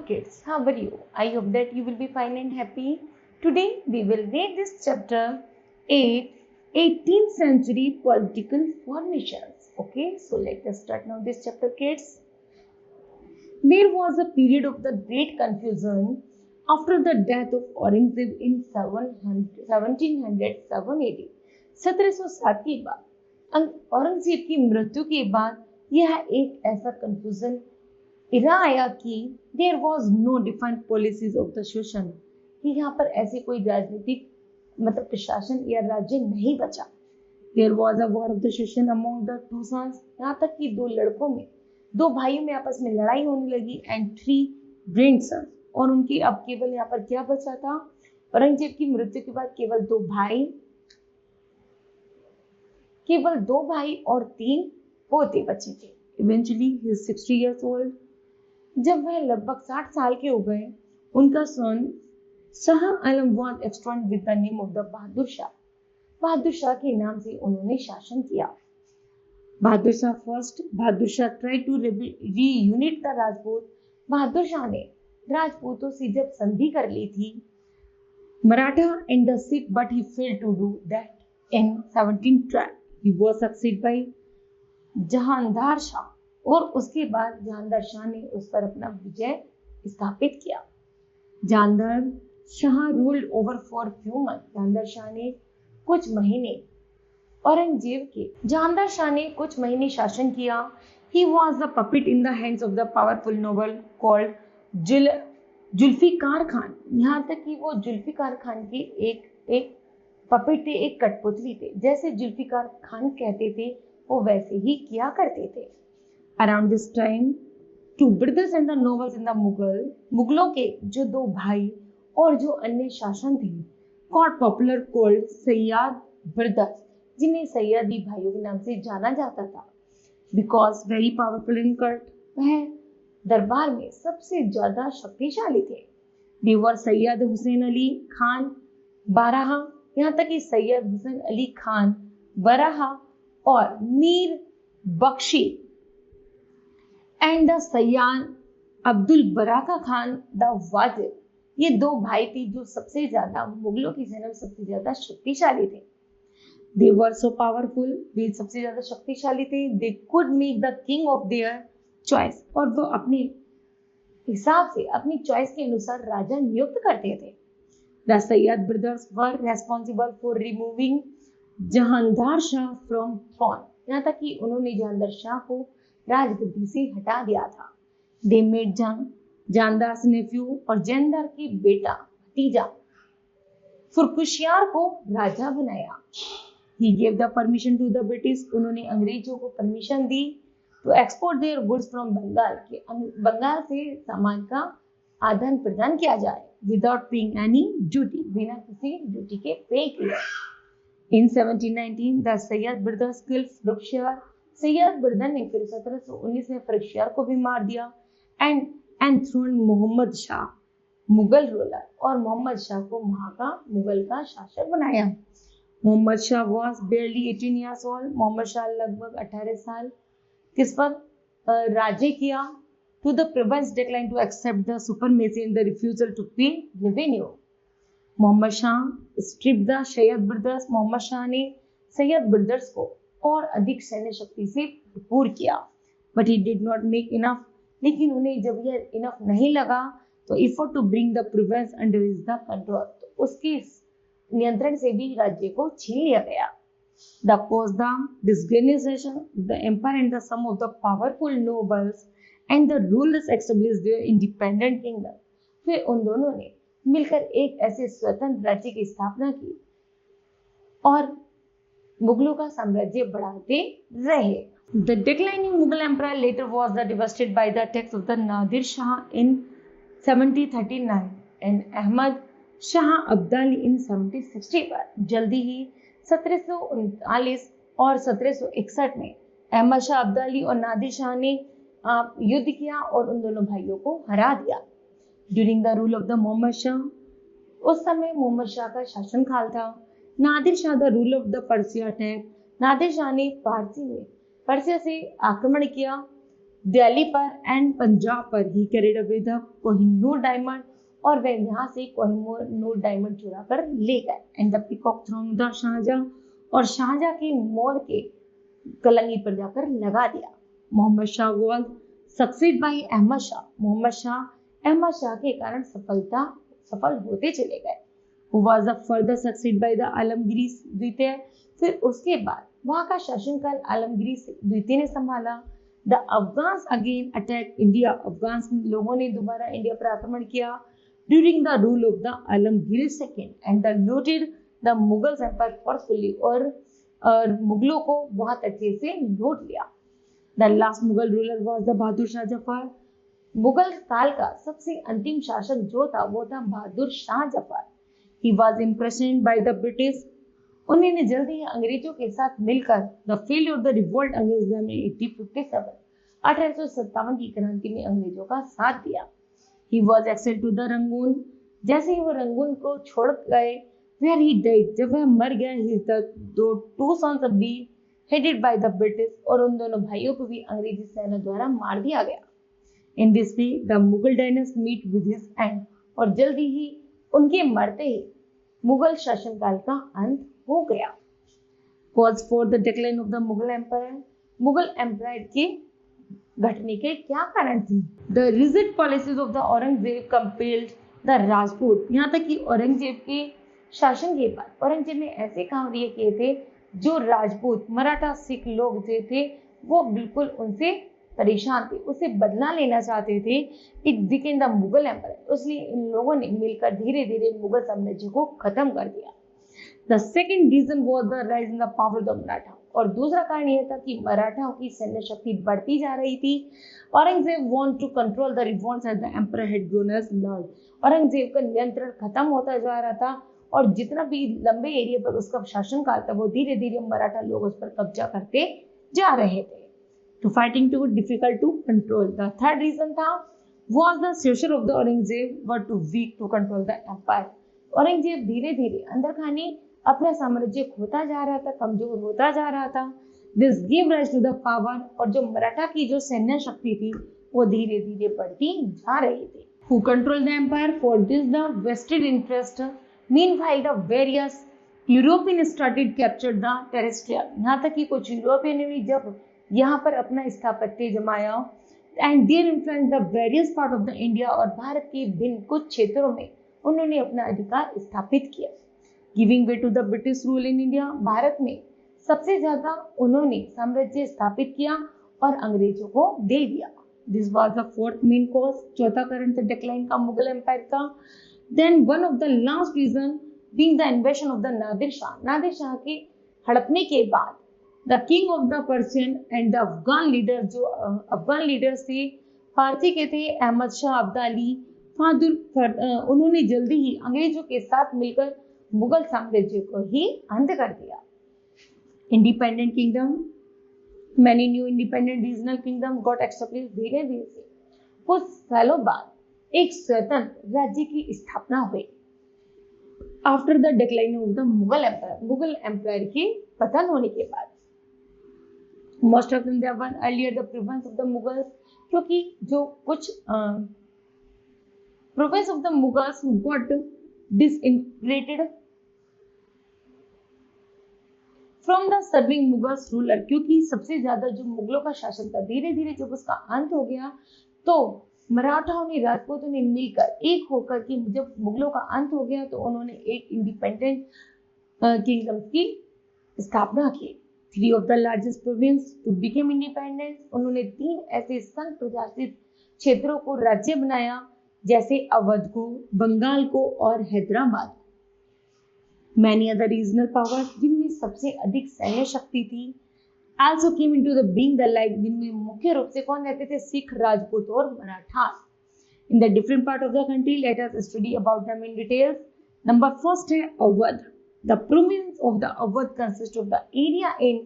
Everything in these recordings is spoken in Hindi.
kids, how are you? I hope that you will be fine and happy. Today we will read this chapter 8, 18th century political formations. Okay, so let us start now this chapter, kids. There was a period of the great confusion after the death of Aurangzeb in 1707 AD. 1707 के बाद औरंगजेब की मृत्यु के बाद यह एक ऐसा कंफ्यूजन इरा आया कि there was no defined policies of the शोषण, कि यहाँ पर ऐसे कोई राजनीतिक मतलब प्रशासन या राज्य नहीं बचा. There was a war of the शोषण अमॉन्ग द टू सन्स, यहाँ तक कि दो भाइयों में आपस में लड़ाई होने लगी. एंड 3 ग्रैंडसन्स, और उनके अब केवल यहाँ पर क्या बचा था, औरंगजेब की मृत्यु के बाद केवल दो भाई और 3 पोते बचे थे. Eventually he is 60 years old. जब वह लगभग 60 साल के हो गए, उनका सन शाह आलम वाज एक्सटॉन्ड with the name of the Bahadur Shah. Bahadur Shah के नाम से उन्होंने शासन किया. Bahadur Shah try to reunite the Rajput. Bahadur Shah ने राजपूतों से जब संधि कर ली थी Maratha and the Sikh, but he failed to do that. In 1712 he was succeeded by Jahandar Shah, और उसके बाद जहांदार शाह ने उस पर अपना विजय स्थापित किया. Jahandar Shah ruled over for few month. Jahandar Shah ने कुछ महीने शासन किया. He was the puppet in the hands of the powerful noble called Zulfikar Khan. यहाँ तक कि वो जुल्फिकार खान की एक पपेट थे, एक कठपुतली थे. जैसे जुल्फिकार खान कहते थे वो वैसे ही किया करते थे. Around this time two brothers and the nobles in the मुगलों के जो 2 भाई और जो अन्य शासन थे got popular called Syed brothers, जिन्हें सैयदी भाइयों के नाम से जाना जाता था. Because very powerful in cult, वह दरबार में सबसे ज्यादा शक्तिशाली थे. दे वर सैयद हुसैन अली खान बारहा, यहाँ तक कि सैयद हुसैन अली खान बराहा और Mir Bakhshi and the Sayyid Abdul Baraka Khan the Wajid, ये 2 भाई थे जो सबसे ज्यादा मुगलों की सेना में सबसे ज्यादा शक्तिशाली थे. दे वर सो पावरफुल, वे सबसे ज्यादा शक्तिशाली थे. They could make the king of their choice, और वो अपने हिसाब से अपनी चॉइस के अनुसार राजा नियुक्त करते थे. The Sayyid brothers were responsible for removing Jahandar Shah from throne, यहाँ तक कि उन्होंने जहांदार शाह को राजगद्दी से हटा दिया था. They made जहांदार नेफ्यू और जहांदार की बेटा भतीजा फुरकुशियार को राजा बनाया. He gave the permission to the British, उन्होंने अंग्रेजों को परमिशन दी to export their goods from Bengal, कि बंगाल से सामान का आदान प्रदान किया जाए without paying any duty, बिना किसी ड्यूटी के पे किए. In 1719 the Sayyid brothers killed Farrukhsiyar. Sayyid brother ने फिर 1719 में फर्रुखशियार को भी मार दिया. And enthroned Mohammad Shah Mughal ruler, और मोहम्मद शाह को वहां का मुगल का शासक बनाया. Mohammad Shah was barely 18 years old. Mohammad Shah लगभग 18 साल किस पर राज्य किया. To the province declined to accept the supremacy and the refusal to pay revenue. Mohammad Shah stripped the Sayyid brothers. Mohammad Shah ने सैयद ब्रदर्स को और अधिक सैन्य शक्ति से भरपूर किया. But he did not make enough, लेकिन उन्हें जब यह enough नहीं लगा तो effort to bring the province under his control, तो उसके नियंत्रण से भी राज्य को छीन लिया गया. The caused the disorganization of the empire and the some of the powerful nobles and the rulers established their independent kingdom. फिर उन दोनों ने मिलकर एक ऐसे स्वतंत्र राज्य की स्थापना की और मुगलों का साम्राज्य बढ़ाते रहे. The declining Mughal empire later was devastated by the attacks of the Nadir Shah in 1739 and Ahmad Shah Abdali in 1760 पर. जल्दी ही 1739 और 1761 में अहमद शाह अब्दाली और नादिर शाह ने युद्ध किया और उन दोनों भाइयों को हरा दिया. During the rule of the Mohammed Shah, उस समय मोहम्मद शाह का शासन काल था. Nadir Shah the rule of the Persia attack, Nadir Shah ने पर्सिया से आक्रमण किया. दिल्ली पर एंड पंजाब पर ही carried away the Kohinoor diamond, और वह यहाँ से कोहिनूर डायमंड चुरा कर ले गए। And the peacock throne the Shahjahan, और शाहजहां के मोर के कलंगी पर जाकर लगा दिया। Mohammed Shah was succeed by Ahmad Shah, Mohammed Shah Ahmad Shah के कारण सफल होते चले गए। Who was the further succeeded by the Alamgir द्वितीय, फिर उसके बाद वहां का शासनकाल आलमगीर द्वितीय ने संभाला। The Afghans again attack India, Afghan लोगों ने दोबारा इंडिया पर आक्रमण किया during the rule of the Alamgir second and the looted the Mughals empire forcefully, और मुगलों को बहुत अच्छे से लूट लिया। The last Mughal ruler was the Bahadur Shah Zafar, Mughal काल का सबसे अंतिम शासक जो था वो था बहादुर Shah Zafar. He was impressed by the British, उन्होंने जल्दी ही अंग्रेजों के साथ मिलकर the failure of the revolt against them in 1857, 1857 की क्रांति में अंग्रेजों का साथ दिया। He was exiled to the Rangoon, जैसे ही वो रंगून को छोड़ गए, where he died, जब वह मर गया, his the two sons of be headed by the British, और उन दोनों भाइयों को भी अंग्रेजी सेना द्वारा मार दिया गया। In this way, the Mughal dynasty meet with his end, और जल्दी ही उनके मरते ही मुगल शासनकाल का अंत हो गया। Cause for the decline of the Mughal Empire, Mughal empire के घटने के क्या कारण थे? The rigid policies of the Aurangzeb compelled the Rajput, यहाँ तक कि औरंगजेब के शासन के बाद औरंगजेब ने ऐसे काम किए थे जो राजपूत मराठा सिख लोग जो थे वो बिल्कुल उनसे परेशान थे, उससे बदला लेना चाहते थे। It became the Mughal empire, इसलिए इन लोगों ने मिलकर धीरे धीरे मुगल साम्राज्य को खत्म कर दिया। The second reason was the rise in the power of the Maratha, और दूसरा कारण यह था कि मराठाओं की सैन्य शक्ति बढ़ती जा रही थी। Aurangzeb want to control the revolts as the emperor had grown as large, Aurangzeb का नियंत्रण खत्म होता जा रहा था, और जितना भी लंबे एरिया पर उसका शासनकाल था वो धीरे धीरे मराठा लोग उस पर कब्जा करते जा रहे थे। To fighting too difficult to control. The third reason था was the seizure of the Aurangzeb were too weak to control the empire. Aurangzeb धीरे धीरे अंदर खाने अपना साम्राज्य खोता जा रहा था, कमजोर होता जा रहा था। This gave rise to the power, और जो मराठा की जो सैन्य शक्ति थी वो धीरे धीरे बढ़ती जा रही थी। Who controlled the empire? For this the vested interest. Meanwhile the various European started captured the terrestrial. यहाँ तक कि कुछ यूरोपियन ने जब यहाँ पर अपना स्थापत्य जमाया, and their influence the various part of the India, और भारत के भिन्न कुछ क्षेत्रों में उन्होंने अपना अधिकार स्थापित किया। Giving way to the British rule in India, Bharat में सबसे ज्यादा उन्होंने साम्राज्य स्थापित किया और अंग्रेजों को दे दिया। This was the fourth main cause, चौथा कारण था डिक्लाइन का मुगल एम्पायर का। Then one of the last reason being the invasion of the Nadir Shah, Nadir Shah के हड़पने के बाद the king of the Persian and the Afghan leader, जो अफगान लीडर्स थे फारसी के थे, अहमद शाह अब्दाली बहादुर, उन्होंने जल्दी ही अंग्रेजों के साथ मिलकर मुगल साम्राज्य को ही अंत कर दिया। Independent kingdom, many new independent regional kingdom got established, धीरे धीरे से कुछ सालों बाद एक स्वतंत्र राज्य की स्थापना हुई। After the decline of the Mughal empire, Mughal empire के पतन होने के बाद। Most of them they were earlier the province of the Mughals, क्योंकि जो कुछ province of the Mughals got disintegrated from the serving Mughals ruler, क्योंकि सबसे ज्यादा जो मुगलों का शासन था धीरे धीरे जब उसका अंत हो गया तो मराठाओं ने राजपूतों ने मिलकर एक होकर कि जब मुगलों का अंत हो गया तो उन्होंने एक इंडिपेंडेंट किंगडम की स्थापना की। Three of the largest province to became independent, उन्होंने 3 ऐसे संघ प्रशासित क्षेत्रों को राज्य बनाया, जैसे अवध को, बंगाल को और Hyderabad. Many other regional power, जिनमें सबसे अधिक सैन्य शक्ति थी, also came into the being the like, जिनमें मुख्य रूप से कौन रहते थे? सिख, राजपूत और Maratha. In the different part of the country, let us study about them in details. Number first है Awadh. The province of the Awadh consists of the area in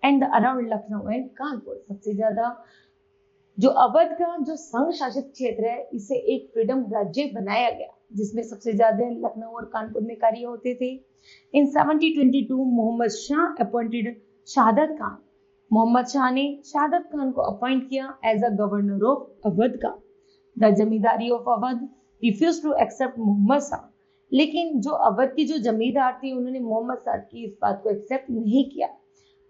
and around Lucknow and Kanpur. सबसे ज्यादा जो अवध का जो संघ शासित क्षेत्र है इसे एक फ्रीडम राज्य बनाया गया, जिसमें सबसे ज्यादा लखनऊ और कानपुर में कार्य होते थे। In 1722 मोहम्मद शाह अपॉइंटेड शहादत खान मोहम्मद शाह ने शहादत खान को अपॉइंट किया as a governor of Awadh का। The zamindari of Awadh refuse to accept Mohammad Shah, लेकिन जो अवध की जो जमींदार थी उन्होंने मोहम्मद शाह की इस बात को एक्सेप्ट नहीं किया।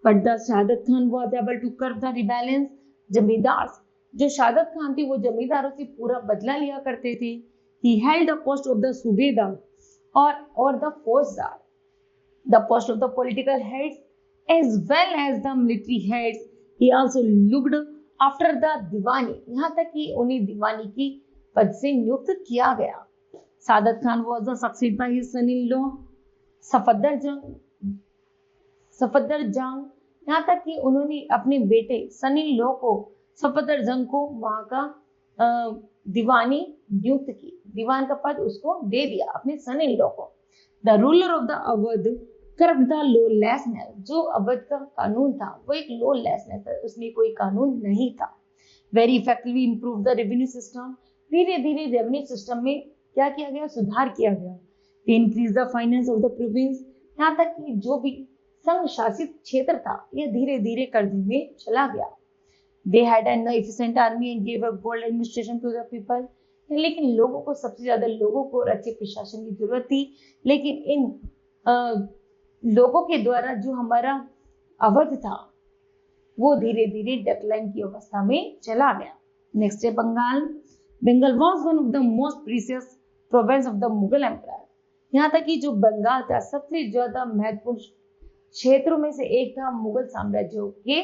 But the Shahadat Khan was able to curb the rebellions. जमींदार जो शहादत खान थी वो जमींदारों से पूरा बदला लिया करते थे। He held the post of the सूबेदार और द फौजदार, the post of the political heads as well as the military heads. He also looked after the दीवानी, यहाँ तक कि उन्हें दीवानी की पद से नियुक्त किया गया। सादत Khan was the succeeded by his son-in-law Safdar जंग, यहाँ तक कि उन्होंने अपने बेटे सन इन लॉ को सफदर जंग को वहां का दीवानी नियुक्त की, दीवान का पद उसको दे दिया अपने सन इन लॉ को। The ruler of the Awadh कर्ब the lawlessness, जो अवध का कानून था वो एक लॉलेसनेस था, उसमें कोई कानून नहीं था। Very effectively improve the revenue system, धीरे धीरे रेवेन्यू सिस्टम में क्या किया गया, सुधार किया गया। They increase the finance of the province, यहाँ तक कि जो भी संघ शासित क्षेत्र था यह धीरे धीरे कर्जे में चला गया। They had an efficient army and gave a gold administration to the people, लेकिन लोगों को सबसे ज्यादा लोगों को अच्छे प्रशासन की जरूरत थी, लेकिन इन लोगों के द्वारा जो हमारा अवध था वो धीरे धीरे डेक्लाइन की अवस्था में चला गया। नेक्स्ट है Bengal. Bengal was one of the most precious province of the Mughal empire, यहाँ तक कि जो बंगाल था सबसे ज्यादा महत्वपूर्ण क्षेत्रों में से एक था मुगल साम्राज्य के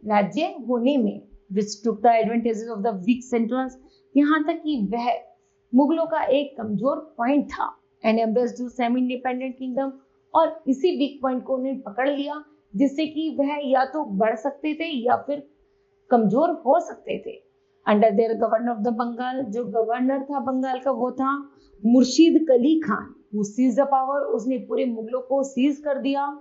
राज्य होने में। Which took the advantages of the weak centrals, यहाँ तक कि वह मुगलों का एक कमजोर पॉइंट था। And embraced to semi independent kingdom, और इसी वीक पॉइंट को उन्हें पकड़ लिया जिससे कि वह या तो बढ़ सकते थे या फिर कमजोर हो सकते थे। Under their governor of the Bengal, जो गवर्नर था बंगाल का वो था मुर्शीद कली खान। वो सीज द पावर, उसने पूरे मुगलों को सीज कर दिया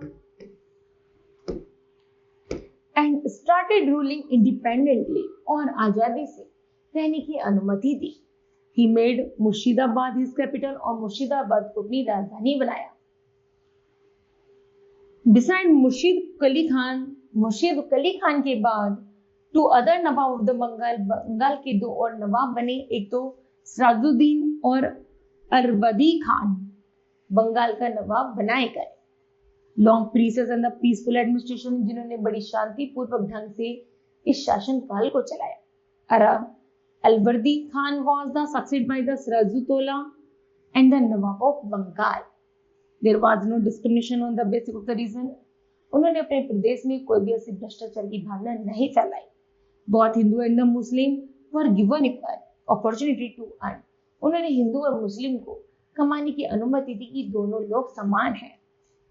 एंड स्टार्टेड रूलिंग इंडिपेंडेंटली, और आजादी से रहने की अनुमति दी। He made Murshidabad his capital, और मुर्शिदाबाद को अपनी राजधानी बनाया। Beside मुर्शीद कली खान के बाद two other nawab of the Bengal के दो और नवाब बने, एक तो सिराजुद्दीन और अरवदी खान बंगाल का नवाब बनाए गए। Long pieces and the peaceful administration, जिन्होंने बड़ी शांतिपूर्वक ढंग से इस शासन काल को चलाया। Alivardi Khan was the succeed by the Sirajuddaulah and the nawab of Bengal. There was no discrimination on the basis of the reason. उन्होंने अपने प्रदेश में कोई भी ऐसी भ्रष्टाचार की भावना नहीं फैलाई। Both Hindu and the Muslim were given opportunity to earn. उन्होंने हिंदू और मुस्लिम को कमाने की अनुमति दी कि दोनों लोग समान हैं।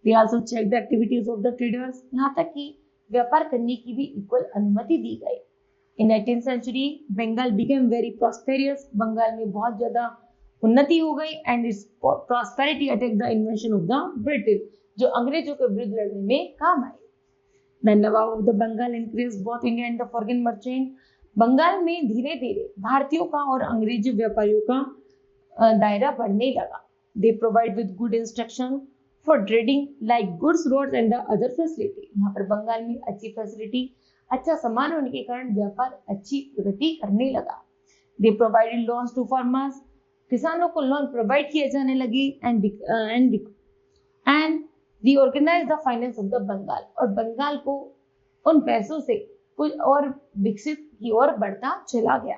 They also checked the activities of the traders. यहाँ तक कि व्यापार करने की भी इक्वल अनुमति दी गई। In 18th century, Bengal became very prosperous. Bengal में बहुत ज्यादा उन्नति हो गई and its prosperity attack the invention of the British, जो अंग्रेजों के विरुद्ध लड़ने में काम आई। The nawab of the Bengal increase both India and the foreign merchant. Bengal में धीरे धीरे भारतीयों का और अंग्रेजी व्यापारियों का दायरा बढ़ने लगा। They provide with good instruction for trading like goods, roads and the other facility. यहाँ पर बंगाल में अच्छी फैसिलिटी, अच्छा सामान होने के कारण व्यापार अच्छी प्रगति करने लगा। They provided loans to farmers, किसानों को लोन प्रोवाइड किए जाने लगे and reorganize the finance of the Bengal, और बंगाल को उन पैसों से कुछ और विकसित की ओर बढ़ता चला गया।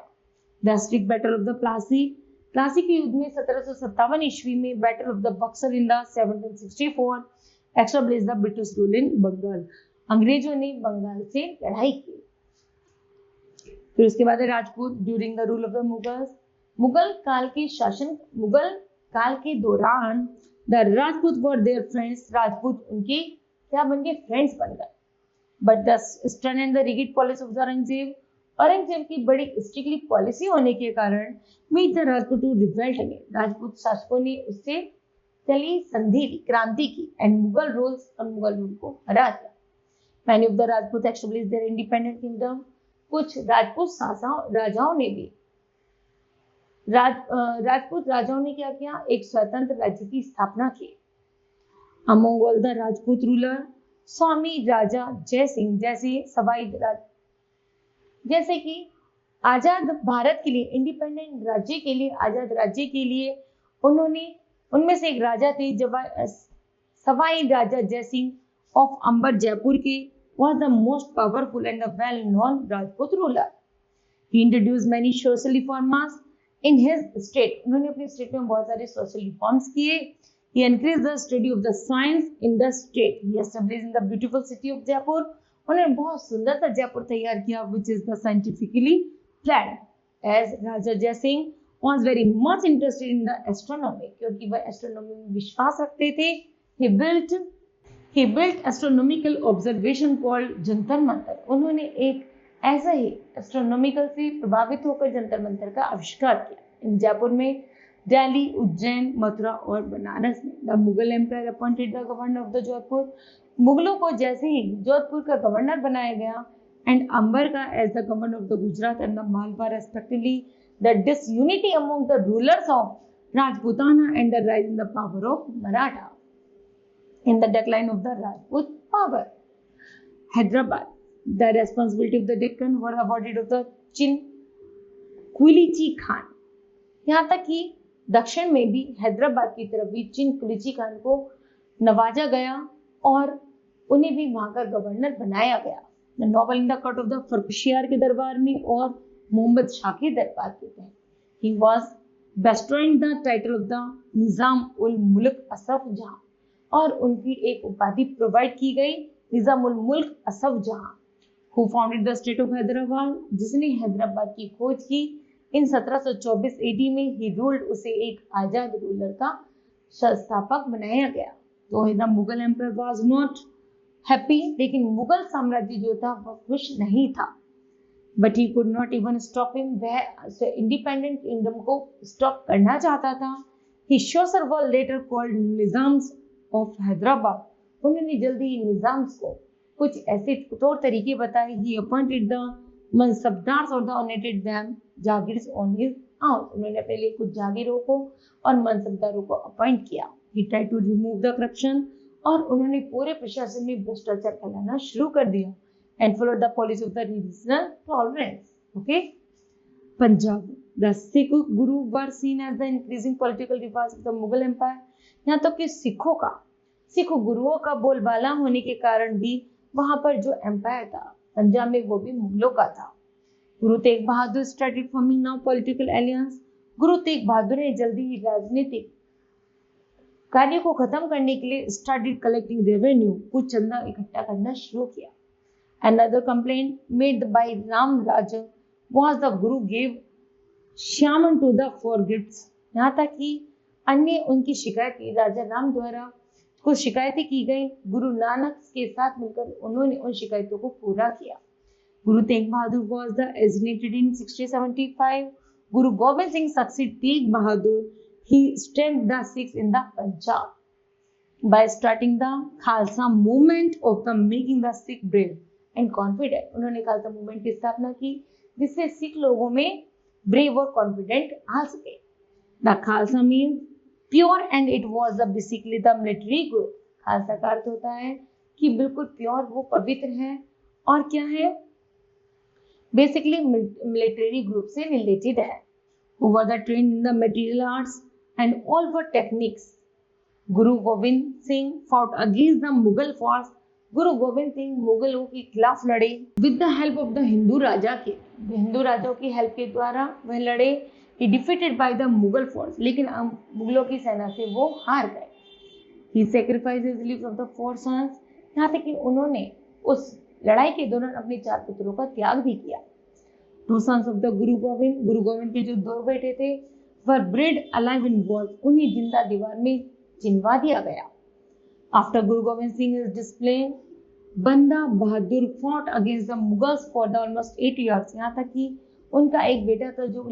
The strict battle of the Plassey के युद्ध में 1757 ईस्वी में battle of the Buxar in the 1764 established the British rule in Bengal. अंग्रेजों ने बंगाल से लड़ाई की। फिर उसके बाद Rajput during the rule of the Mughals. Mughal काल के दौरान the Rajput were their friends, Rajput उनके क्या बन गए, फ्रेंड्स बन गए। But the stern and the rigid policy of the Aurangzeb की बड़ी स्ट्रिक्टली पॉलिसी होने के कारण made the Rajput to revolt again, Rajput शासकों ने उससे चली संधि क्रांति की एंड मुगल रूल को हरा दिया। Many of the Rajput established their independent kingdom, कुछ राजपूत राजाओं ने भी राजपूत राजाओं ने क्या किया, एक स्वतंत्र राज्य की स्थापना की। Among all the Rajput ruler, Swami Raja Jai Singh जैसे जैसे कि आजाद भारत के लिए, इंडिपेंडेंट राज्य के लिए, आजाद राज्य के लिए उन्होंने, उनमें से एक राजा थे सवाई राजा जय सिंह ऑफ अंबर जयपुर के, was the most powerful and a well-known Rajput ruler. He introduced many social reforms in his state. उन्होंने अपने स्टेट में बहुत सारे social reforms किए. He increased the study of the science in the state. He established in the beautiful city of Jaipur. उन्होंने बहुत सुंदर सा जयपुर तैयार किया, which is the scientifically planned. As Raja Jai Singh was very much interested in the astronomy, क्योंकि वह एस्ट्रोनॉमी में विश्वास रखते थे. He built astronomical observation called Jantar Mantar. उन्होंने एक ऐसा ही एस्ट्रोनॉमिकल से प्रभावित होकर जंतर मंतर का आविष्कार किया. इन जयपुर में, दिल्ली, उज्जैन, मथुरा और बनारस में. The Mughal empire appointed the governor of the Jodhpur. मुगलों को जैसे ही जोधपुर का गवर्नर बनाया गया एंड अंबर का as the governor of the Gujarat and the Malwa respectively, the disunity among the rulers of Rajputana and the rise in the power of Maratha in the decline of the Rajput power. Hyderabad, the responsibility of the Deccan were awarded of the Chin Quilichi Khan. यहाँ तक कि दक्षिण में भी हैदराबाद की तरफ भी चिन कुलिची खान को नवाजा गया और उन्हें भी वहां का गवर्नर बनाया गया. Noble in the court of the Farrukhsiyar के दरबार में और मोहम्मद शाह के दरबार के तहत. He was bestowed the title of the Nizam ul मुल्क असफ जहां, और उनकी एक उपाधि प्रोवाइड की गई, निजामुल मुल्क असफ जहां. Who founded the state of Hyderabad, जिसने हैदराबाद की खोज की इन 1724 एडी में. ही रूल्ड, उसे एक आजाद रूलर का संस्थापक बनाया गया. तो the Mughal empire was not happy, लेकिन मुगल साम्राज्य जो था वह खुश नहीं था. But he could not even stop him, वह इंडिपेंडेंट किंगडम को स्टॉप करना चाहता था. He successor was later called Nizams of Hyderabad. उन्होंने जल्दी ही निजाम्स को कुछ ऐसे तौर तरीके बताए. ही अपॉइंटेड द मनसबदार्स और donated them jagirs on his house. उन्होंने अपने लिए कुछ जागीरों को और मनसबदारों को अपॉइंट किया. He tried to remove the corruption, और उन्होंने पूरे प्रशासन में भ्रष्टाचार फैलाना शुरू कर दिया. And followed the policy of the regional tolerance. Okay. Punjab, the Sikh Guru were seen as the increasing political rivals of the Mughal empire. यहाँ तक कि सिख गुरुओं का बोलबाला होने के कारण भी वहां पर जो एम्पायर था पंजाब में वो भी मुगलों का था. Guru Tegh Bahadur started forming now political alliances. Guru Tegh बहादुर ने जल्दी ही राजनीतिक कार्य को खत्म करने के लिए स्टार्टेड कलेक्टिंग रेवेन्यू, कुछ चंदा इकट्ठा करना शुरू किया. Another complaint made by Ram Raja was the Guru gave Shyaman to the for gifts. यहाँ तक कि अन्य उनकी शिकायतें राजा राम द्वारा कुछ शिकायतें की गई. गुरु नानक के साथ मिलकर उन्होंने उन शिकायतों को पूरा किया. गुरु तेग बहादुर was the assassinated in 1675. Guru Govind Singh succeeded Tegh Bahadur. He strengthened the Sikhs in the Punjab by starting the Khalsa movement of the making the Sikh brave and confident. उन्होंने खालसा मूवमेंट की स्थापना की जिससे सिख लोगों में ब्रेव और कॉन्फिडेंट आ सके. The Khalsa means pure and it was the basically the military group. Khalsa का अर्थ होता है कि बिल्कुल प्योर, वो पवित्र है और क्या है, बेसिकली मिलिट्री ग्रुप से रिलेटेड है. Who were the trained in the material arts and all were techniques. Guru Govind Singh fought against the Mughal force. गुरु गोविंद सिंह मुगलों के खिलाफ लड़े with the help of the Hindu raja के, हिंदू राजाओं की हेल्प के द्वारा वह लड़े. He defeated by the Mughal force, लेकिन मुगलों की सेना से वो हार गए. He sacrificed his lives of the 4 sons. यहाँ तक कि उन्होंने उस लड़ाई के दौरान अपने 4 पुत्रों का त्याग भी किया. 2 sons of the गुरु गोविंद के जो 2 बेटे थे were buried alive in walls. उन्हें जिंदा दीवार में चिनवा दिया गया. After Guru Gobind Singh is display, बंदा बहादुर fought against the Mughals for the almost 8 years. यहाँ तक कि उनका एक बेटा था जो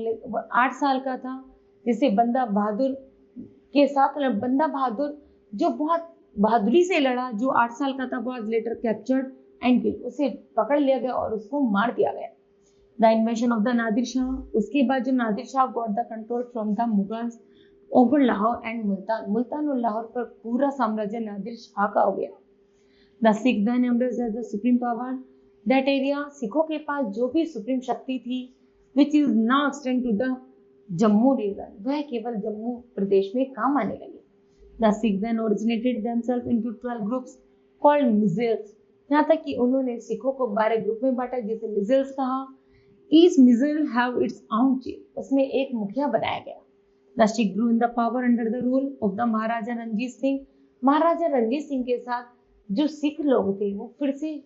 8 साल का था, जिसे बंदा बहादुर के साथ बंदा बहादुर जो बहुत बहादुरी से लड़ा, जो 8 साल का था, was later captured and killed. उसे पकड़ लिया गया और उसको मार दिया गया. The invasion of the Nadir Shah, उसके बाद जो Nadir Shah got the control from the Mughals over Lahore and Multan और लाहौर पर पूरा साम्राज्य नादिर शाह का हो गया. The Sikh then embraced as the supreme power that area. सिखों के पास जो भी सुप्रीम शक्ति थी which is now extend to the Jammu region, वह केवल जम्मू प्रदेश में काम आने लगी. The Sikhs then originated themselves into 12 groups called missiles. यहाँ तक कि उन्होंने सिखों को 12 ग्रुप में बांटा जिसे मिसिल्स कहा. Each missile have its own chief. उसमें एक मुखिया बनाया गया. The Sikh grew in the power under the rule of the महाराजा रणजीत सिंह. महाराजा रणजीत सिंह के साथ जो सिख लोग थे वो फिर से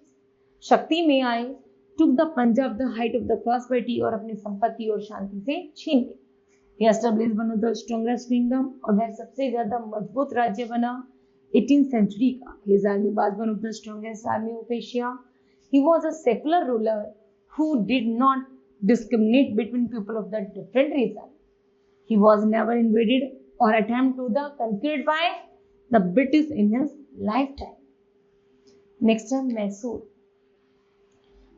शक्ति में आए. took the Punjab the height of the prosperity और अपनी संपत्ति और शांति से छीन ली. He established one of the strongest kingdom और वह सबसे ज्यादा मजबूत राज्य बना 18th century का. His army was one of the strongest army of Asia. He was a secular ruler who did not discriminate between people of the different region. He was never invaded or attempted to the conquered by the British in his lifetime. Next time, Mysore.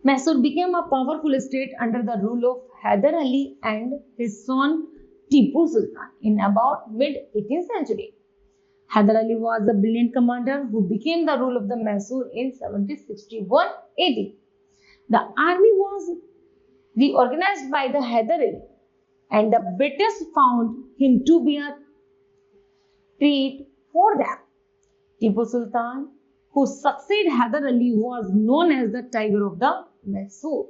Mysore became a powerful state under the rule of Hyder Ali and his son Tipu Sultan in about mid-18th century. Hyder Ali was a brilliant commander who became the ruler of the Mysore in 1761 AD. The army was reorganized by the Hyder Ali and the British found him to be a threat for them. Tipu Sultan, who succeeded Hyder Ali, was known as the Tiger of the Mysore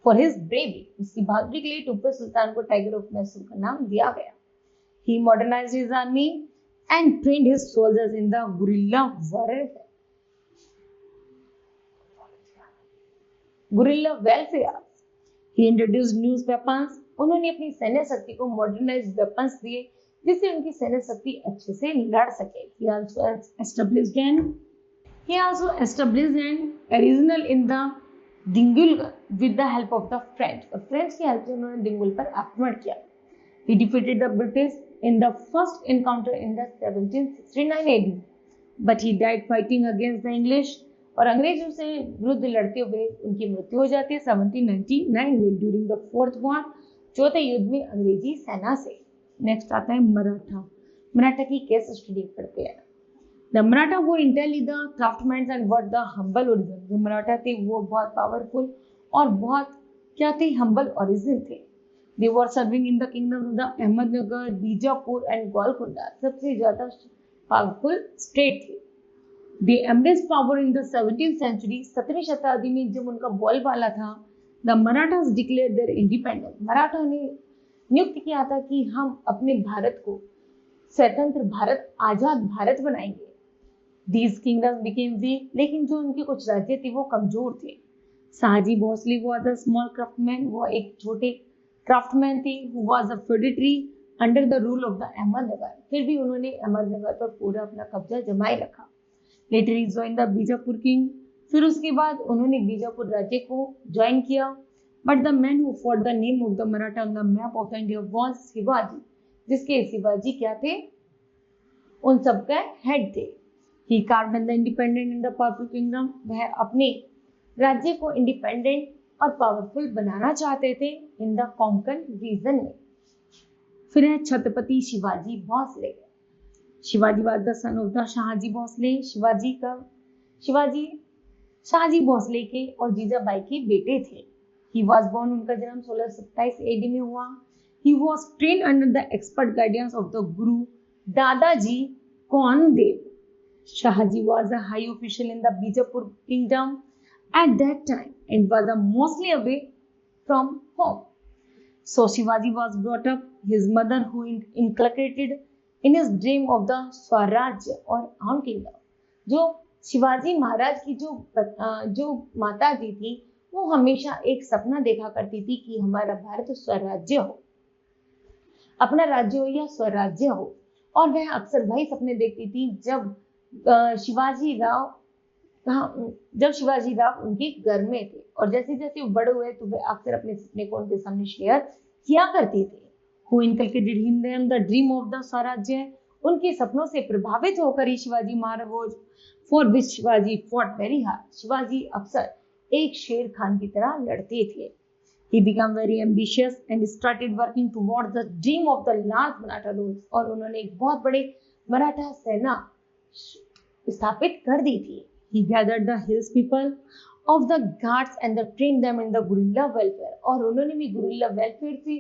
for his bravery. उसकी बहादुरी के लिए टीपू सुल्तान को टाइगर ऑफ मैसूर का नाम दिया गया. He modernized his army and trained his soldiers in the guerrilla warfare. Guerrilla welfare. He introduced new weapons. उन्होंने अपनी सैन्य शक्ति को मॉडर्नाइज्ड वेपन्स दिए जिससे उनकी सैन्य शक्ति अच्छे से लड़ सके. He also established an arsenal in the Dingul with the help of the French. और फ्रेंच की हेल्प से उन्होंने दिंगुल पर आक्रमण किया. He defeated the British in the first encounter in the 1769 AD, but he died fighting against the English. और अंग्रेजों से विरुद्ध लड़ते हुए उनकी मृत्यु हो जाती है 1799 में ड्यूरिंग द फोर्थ वॉर, चौथे युद्ध में अंग्रेजी सेना से. नेक्स्ट आता है मराठा. मराठा की केस स्टडी करते हैं. द मराठा वो Intelli the craftsman and word the humble origin. जो मराठा थे वो बहुत पावरफुल और बहुत क्या थे, हम्बल ओरिजिन थे. They were serving in the kingdom of the Ahmednagar, Bijapur and Golconda. सबसे ज्यादा पावरफुल स्टेट थे. They embraced power in the 17th century. 17वीं शताब्दी में जब उनका बोलबाला था, the Marathas declared their independence. Maratha ने नियुक्त किया था कि हम अपने भारत को स्वतंत्र भारत, आजाद भारत बनाएंगे. These kingdoms became weak, लेकिन जो उनके कुछ राज्य थे वो कमजोर थे. Shahaji Bhosle was a small craftsman. वो एक छोटे क्राफ्टमैन थे. who was a feudatory under the rule of the Ahmednagar. फिर भी उन्होंने अहमदनगर पर पूरा अपना कब्जा जमाए रखा. Later he joined the Bijapur king. फिर उसके बाद उन्होंने बीजापुर राज्य को ज्वाइन किया. But the man who fought the name of the Maratha on the map of the India was Shivaji, जिसके शिवाजी क्या थे, उन सब का हेड थे. He carved an independent and the powerful kingdom. वह अपने राज्य को इंडिपेंडेंट और पावरफुल बनाना चाहते थे इन द कोंकण रीजन में. फिर है Chhatrapati Shivaji Bhosle. Shivaji was the son of the Shahaji Bhosle. Shivaji Shahaji Bhosle के और जीजाबाई के बेटे थे. He was born, उनका जन्म 1627 AD में हुआ. He was trained under the expert guidance of the Guru दादाजी कौनदेव. Shahaji was a high official in the Bijapur kingdom at that time and was mostly away from home. So Shivaji was brought up. His mother who inculcated in his dream of the स्वराज्य और own kingdom. जो शिवाजी महाराज की जो माता जी थी वो हमेशा एक सपना देखा करती थी कि हमारा भारत स्वराज्य हो, अपना राज्य हो या स्वराज्य हो. और वह अक्सर वही सपने देखती थी जब शिवाजी राव उनके घर में थे. और जैसे जैसे वो बड़े हुए तो वे अक्सर अपने सपने को उनके सामने शेयर किया करते थे. Who inculcated in them the dream of the स्वराज्य. उनके सपनों से प्रभावित होकर ही Shivaji Maharaj for which Shivaji fought very hard. Shivaji अक्सर एक शेर खान की तरह लड़ते थे. He became very ambitious and started working towards the dream of the large Maratha rule. और उन्होंने एक बहुत बड़े मराठा सेना स्थापित कर दी थी. He gathered the hills people of the Ghats and trained them in the guerrilla welfare. और उन्होंने भी गुरिल्ला वेलफेयर से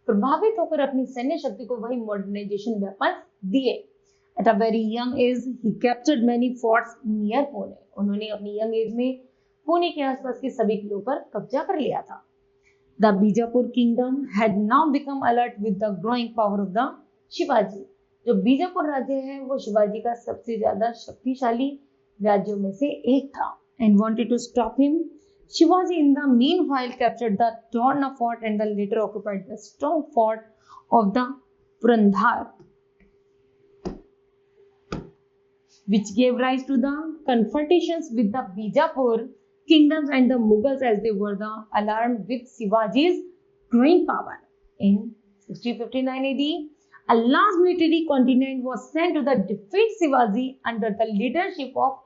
प्रभावित होकर अपनी सैन्य शक्ति को वही मॉडर्नाइजेशन वेपन दिए. At a very young age, he captured many forts near Pune. उन्होंने अपनी यंग एज में पुणे के आसपास के सभी किलों पर कब्जा कर लिया था. The Bijapur kingdom had now become alert with the growing power of the Shivaji. जो बीजापुर राज्य है वो शिवाजी का सबसे ज्यादा शक्तिशाली राज्यों में से एक था. And wanted to stop him, Shivaji in the meanwhile captured the Torna fort and later occupied the strong fort of the Purandhar, which gave rise to the confrontations with the Bijapur kingdoms and the Mughals as they were alarmed with Shivaji's growing power. In 1659 AD, a large military contingent was sent to the defeat Shivaji under the leadership of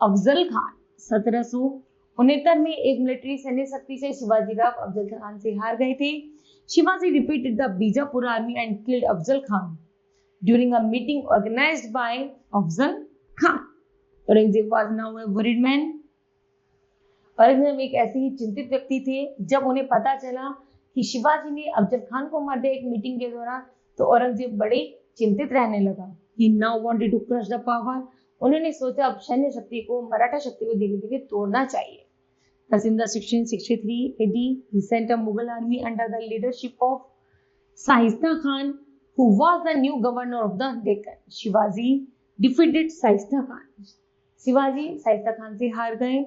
Afzal Khan. 1769 में एक मिलिट्री सैन्य शक्ति से शिवाजी राव अफजल खान से हार गए थे. Shivaji defeated the Bijapur army and killed Afzal Khan during a meeting organized by Afzal Khan. Aurangzeb was now a worried man. Aurangzeb एक ऐसे ही चिंतित व्यक्ति थे. जब उन्हें पता चला कि शिवाजी ने अफजल खान को मार दिया एक मीटिंग के दौरान, तो औरंगजेब बड़े चिंतित रहने लगा. He now wanted to crush the power. उन्होंने सोचा अब सैन्य शक्ति को, मराठा शक्ति को धीरे धीरे तोड़ना चाहिए. Thus in the 1663 AD, he sent a Mughal army under the leadership of Shaista Khan, who was the new governor of the Deccan. Shivaji defeated Shaista Khan. Shivaji Shaista Khan से हार गए.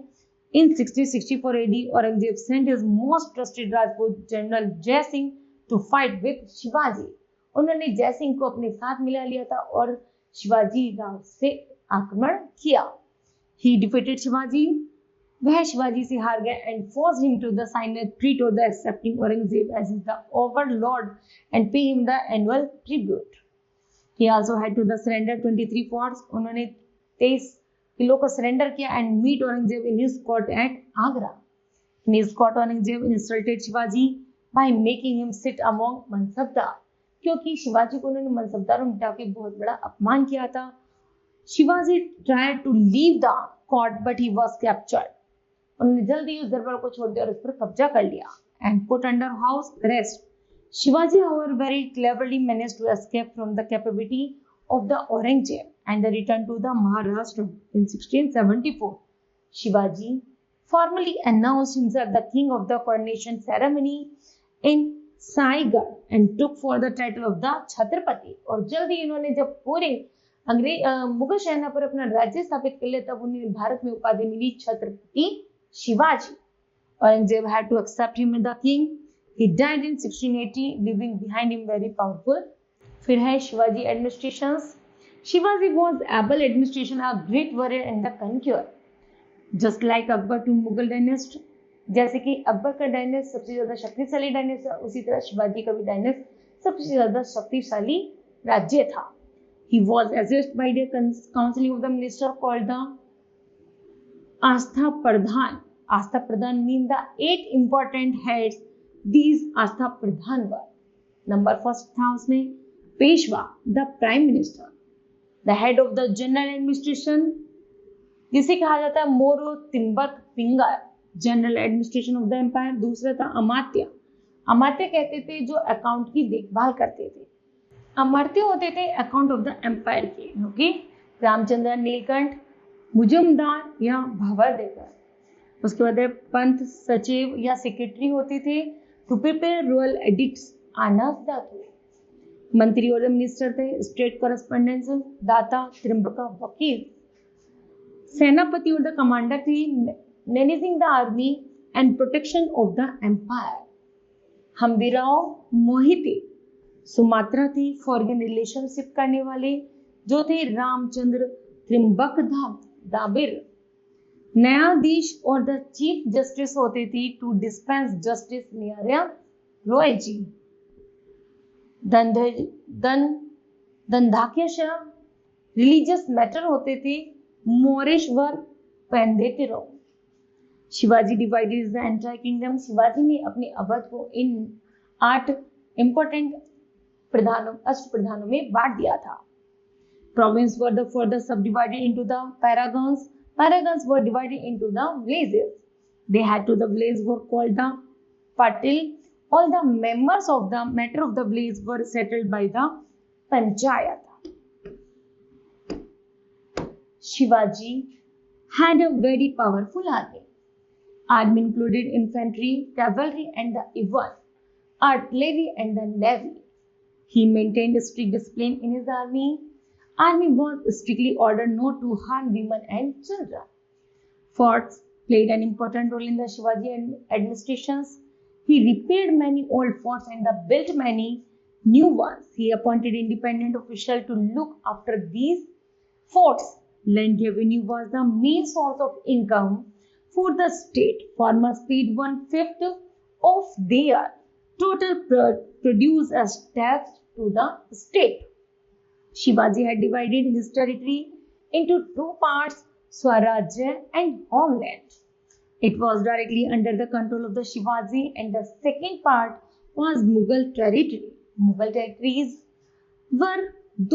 In 1664 AD, Aurangzeb sent his most trusted Rajput General Jai Singh to fight with Shivaji. उन्होंने जय सिंह को अपने साथ मिला लिया था और शिवाजी राव से आक्रमण किया. He defeated Shivaji. वह शिवाजी से हार गए and forced him to the sign a treaty order accepting Aurangzeb as the overlord and pay him the annual tribute. He also had to the surrender 23 forts. उन्होंने 23 किलों को सरेंडर किया and meet Aurangzeb in his court at Agra. In his court Aurangzeb insulted Shivaji by making him sit among mansabdar. क्योंकि शिवाजी को उन्होंने मनसबदारों में बिठा के बहुत बड़ा अपमान किया था. Shivaji tried to leave the court but he was captured. उन्होंने जल्दी उस दरबार को छोड़ दिया और उस पर कब्जा कर लिया and put under house arrest. Shivaji however very cleverly managed to escape from the captivity of the Aurangzeb and returned to the Maharashtra in 1674. Shivaji formally announced himself the king of the coronation ceremony in Saigarh and took for the title of the Chhatrapati. और जल्दी इन्होंने जब पूरे मुगल सेना पर अपना राज्य स्थापित कर लिया तब उन्हें भारत में उपाधि मिली Chhatrapati Shivaji. Aurangzeb had to accept him as the king. He died in 1680, leaving behind him very powerful. फिर है Shivaji administrations. Shivaji was able administration a great warrior and the conqueror. Just like Akbar to Mughal dynasty. जैसे कि अकबर का डायनेस्ट सबसे ज्यादा शक्तिशाली डायनेस्ट था, उसी तरह शिवाजी का भी डायनेस्ट सबसे ज्यादा शक्तिशाली राज्य था. He was assessed by the council of the minister called the Ashta Pradhan. Ashta Pradhan mean the 8 important heads. These Ashta Pradhan were. Number first था उसमें Peshwa, the prime minister, the head of the general administration, जिसे कहा जाता है मोरो तिब्बत फिंगर, general administration of the empire. दूसरा था अमात्य. अमात्य कहते थे जो अकाउंट की देखभाल करते थे. अमर्त्य होते थे अकाउंट ऑफ द एम्पायर के. ओके, रामचंद्र नीलकंठ, मुजुमदार या भवर देकर. उसके बाद पंथ सचिव या सेक्रेटरी होते थे टू प्रिपेयर रॉयल एडिक्ट्स. आनफ दातु मंत्री और मिनिस्टर थे. स्टेट कॉरेस्पोंडेंस दाता त्रिम्बका वकील. सेनापति और द कमांडर थी managing the army and protection of the empire. Hambirrao Mohite. सुमात्रा थी फॉरेन रिलेशनशिप करने वाले जो थे रामचंद्र त्रिम्बक दाबिर. न्यायाधीश और द चीफ जस्टिस होते थे टू डिस्पेंस जस्टिस न्याय रॉय जी. दंडाख्यश रिलीजियस मैटर होते थे Moreshwar Panditrao. Shivaji divided the entire kingdom. Shivaji ने अपने अवध को इन 8 इंपॉर्टेंट अष्ट प्रधानों में बांट दिया था. Province were the further subdivided into the paragons. Paragons were divided into the villages. They had to the village were called the Patil. All the members of the matter of the village were settled by the Panchayat. Shivaji had a very powerful army. Army included infantry, cavalry, and the even artillery and the navy. He maintained strict discipline in his army. Army was strictly ordered not to harm women and children. Forts played an important role in the Shivaji administrations. He repaired many old forts and built many new ones. He appointed independent officials to look after these forts. Land revenue was the main source of income for the state. Farmers paid 1/5 of their total produce as tax to the state. Shivaji had divided his territory into two parts, Swarajya and homeland. It was directly under the control of the Shivaji, and the second part was Mughal territory. Mughal territories were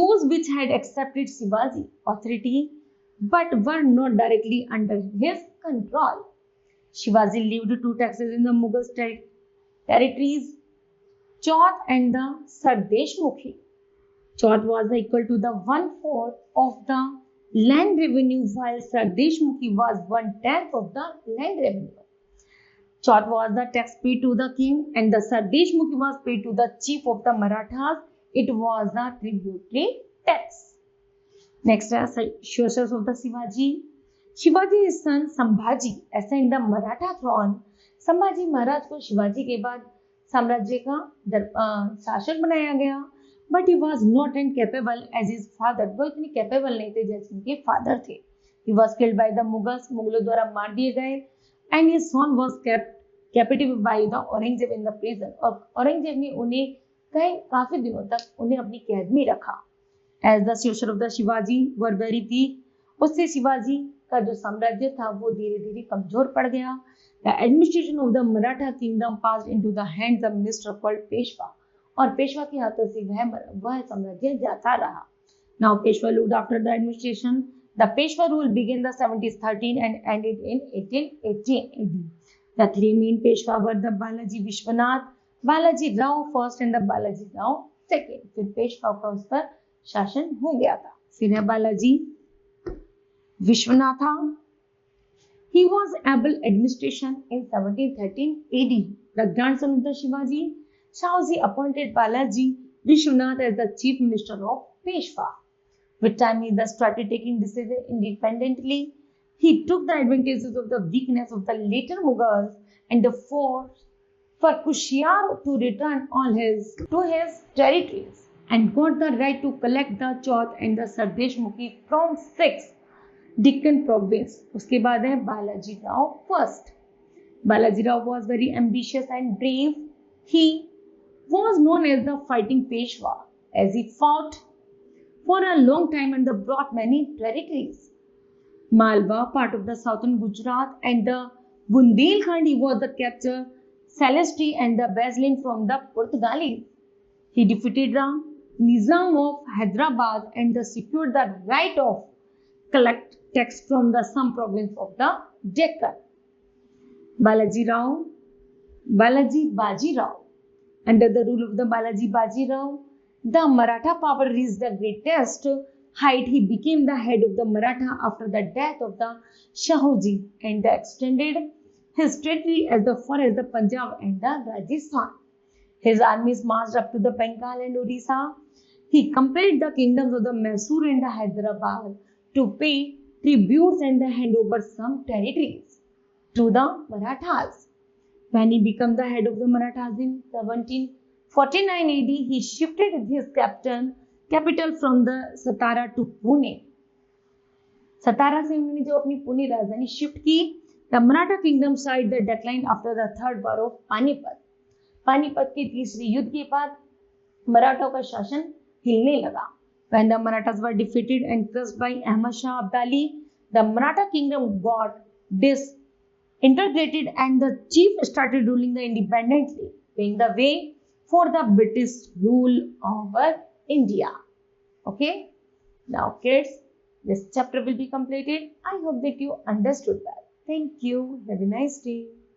those which had accepted Shivaji authority but were not directly under his control. Shivaji levied two taxes in the Mughal territories, Chauth and the Sardeshmukhi. Chauth was equal to the 1/4 of the land revenue, while Sardeshmukhi was 1/10 of the land revenue. Chauth was the tax paid to the king, and the Sardeshmukhi was paid to the chief of the Marathas. It was the tributary tax. Next are sources of the Shivaji. Shivaji's son Sambhaji ascended the Maratha throne. Sambhaji Maharaj को शिवाजी के बाद साम्राज्य का शासक बनाया गया, but he was not and capable as his father. वो इतने कैपेबल नहीं थे जैसे उनके फादर थे. He was killed by the Mughals. मुगलों द्वारा मार दिए गए. And his son was kept captive by the Aurangzeb in the prison. और औरंगजेब ने उन्हें काफी दिनों तक उन्हें अपनी कैद में रखा. As the soldier of the Shivaji were very weak. उससे शिवाजी का जो साम्राज्य था वो धीरे धीरे कमजोर पड़ गया. The administration of the Maratha kingdom passed into the hands of minister called Peshwa. और पेशवा के हाथों से वह साम्राज्य जाता रहा. Now Peshwa looked after the administration. The Peshwa rule began the 1713 and ended in 1818 AD. The three main Peshwa were the Balaji Vishwanath, Balaji Rao first and the Balaji Rao second. फिर पेशवा का उस पर शासन हो गया था. फिर है Balaji Vishwanatha. He was able administration in 1713 AD. The grandson of the Shivaji, Shahuji appointed Balaji Vishwanath as the chief minister of Peshwa. With time, he thus started taking decisions independently. He took the advantages of the weakness of the later Mughals and forced Farquhar to return to his territories and got the right to collect the Chauth and the Sardeshmukhi from 6 Deccan province. उसके बाद है Balaji Rao first. Balaji Rao was very ambitious and brave. He was known as the fighting Peshwa as he fought for a long time and brought many territories. Malwa, part of the southern Gujarat, and the Bundelkhand. He was the capture Celestri and the Baselin from the Portuguese. He defeated the Nizam of Hyderabad and secured the right of collect tax from the some province of the Deccan. Balaji Baji Rao. Under the rule of the Balaji Baji Rao, the Maratha power reached the greatest height. He became the head of the Maratha after the death of the Shahuji and extended his territory as far as the Punjab and the Rajasthan. His armies marched up to the Bengal and Odisha. He compelled the kingdoms of the Mysore and the Hyderabad to pay tributes and hand over some territories to the Marathas. When he became the head of the Marathas in 1749 AD, he shifted his capital from the Satara to Pune. सतारा से उन्होंने जो अपनी पुणे राजधानी शिफ्ट की. The Maratha kingdom side the decline after the third war of Panipat. Panipat के तीसरे युद्ध के बाद मराठों का शासन हिलने लगा. When the Marathas were defeated and crushed by Ahmad Shah Abdali, the Maratha kingdom got disintegrated and the chief started ruling independently, paving the way for the British rule over India. Okay, now kids, this chapter will be completed. I hope that you understood that. Thank you. Have a nice day.